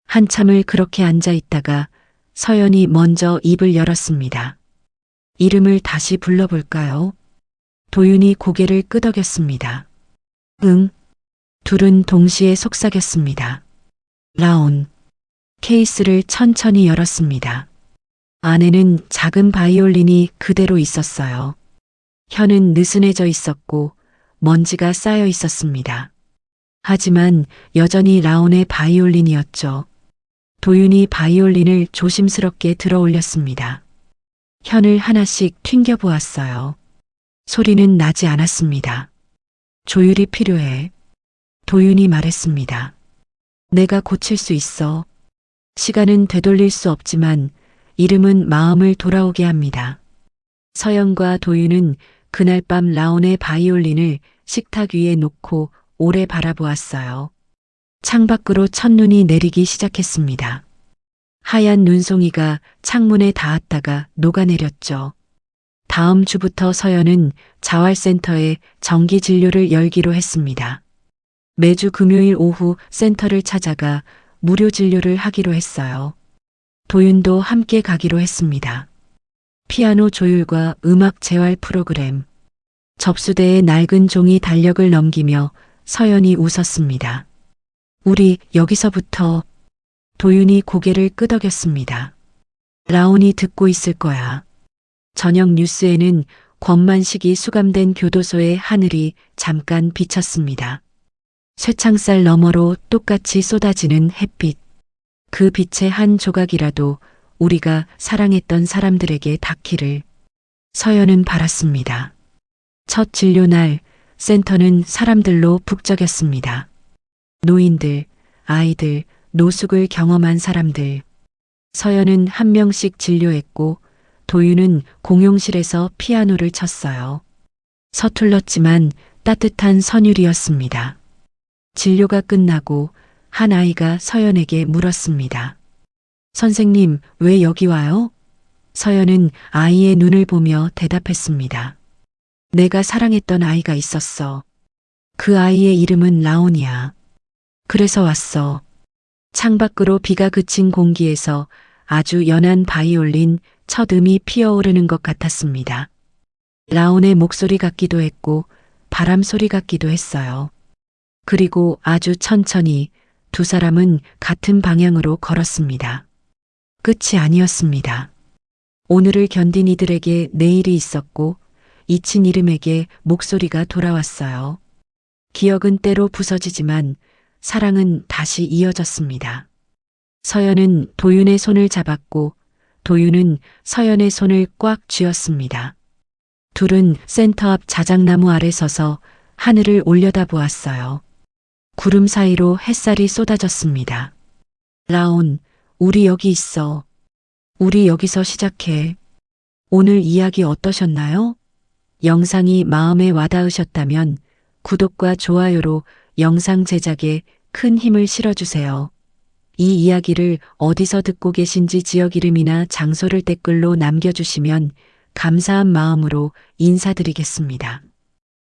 한참을 그렇게 앉아 있다가 서연이 먼저 입을 열었습니다. 이름을 다시 불러볼까요? 도윤이 고개를 끄덕였습니다. 응. 둘은 동시에 속삭였습니다. 라온. 케이스를 천천히 열었습니다. 안에는 작은 바이올린이 그대로 있었어요. 혀는 느슨해져 있었고 먼지가 쌓여 있었습니다. 하지만 여전히 라온의 바이올린이었죠. 도윤이 바이올린을 조심스럽게 들어 올렸습니다. 현을 하나씩 튕겨 보았어요. 소리는 나지 않았습니다. 조율이 필요해. 도윤이 말했습니다. 내가 고칠 수 있어. 시간은 되돌릴 수 없지만 이름은 마음을 돌아오게 합니다. 서연과 도윤은 그날 밤 라온의 바이올린을 식탁 위에 놓고 오래 바라보았어요. 창밖으로 첫눈이 내리기 시작했습니다. 하얀 눈송이가 창문에 닿았다가 녹아내렸죠. 다음 주부터 서연은 자활센터에 정기 진료를 열기로 했습니다. 매주 금요일 오후 센터를 찾아가 무료 진료를 하기로 했어요. 도윤도 함께 가기로 했습니다. 피아노 조율과 음악 재활 프로그램. 접수대에 낡은 종이 달력을 넘기며 서연이 웃었습니다. 우리 여기서부터. 도윤이 고개를 끄덕였습니다. 라온이 듣고 있을 거야. 저녁 뉴스에는 권만식이 수감된 교도소의 하늘이 잠깐 비쳤습니다. 쇠창살 너머로 똑같이 쏟아지는 햇빛. 그 빛의 한 조각이라도 우리가 사랑했던 사람들에게 닿기를. 서연은 바랐습니다. 첫 진료날 센터는 사람들로 북적였습니다. 노인들, 아이들, 노숙을 경험한 사람들. 서연은 한 명씩 진료했고 도윤은 공용실에서 피아노를 쳤어요. 서툴렀지만 따뜻한 선율이었습니다. 진료가 끝나고 한 아이가 서연에게 물었습니다. 선생님, 왜 여기 와요? 서연은 아이의 눈을 보며 대답했습니다. 내가 사랑했던 아이가 있었어. 그 아이의 이름은 라온이야. 그래서 왔어. 창밖으로 비가 그친 공기에서 아주 연한 바이올린 첫 음이 피어오르는 것 같았습니다. 라온의 목소리 같기도 했고 바람 소리 같기도 했어요. 그리고 아주 천천히 두 사람은 같은 방향으로 걸었습니다. 끝이 아니었습니다. 오늘을 견딘 이들에게 내일이 있었고 잊힌 이름에게 목소리가 돌아왔어요. 기억은 때로 부서지지만 사랑은 다시 이어졌습니다. 서연은 도윤의 손을 잡았고 도윤은 서연의 손을 꽉 쥐었습니다. 둘은 센터 앞 자작나무 아래 서서 하늘을 올려다보았어요. 구름 사이로 햇살이 쏟아졌습니다. 라온, 우리 여기 있어. 우리 여기서 시작해. 오늘 이야기 어떠셨나요? 영상이 마음에 와닿으셨다면 구독과 좋아요로 영상 제작에 큰 힘을 실어주세요. 이 이야기를 어디서 듣고 계신지 지역 이름이나 장소를 댓글로 남겨주시면 감사한 마음으로 인사드리겠습니다.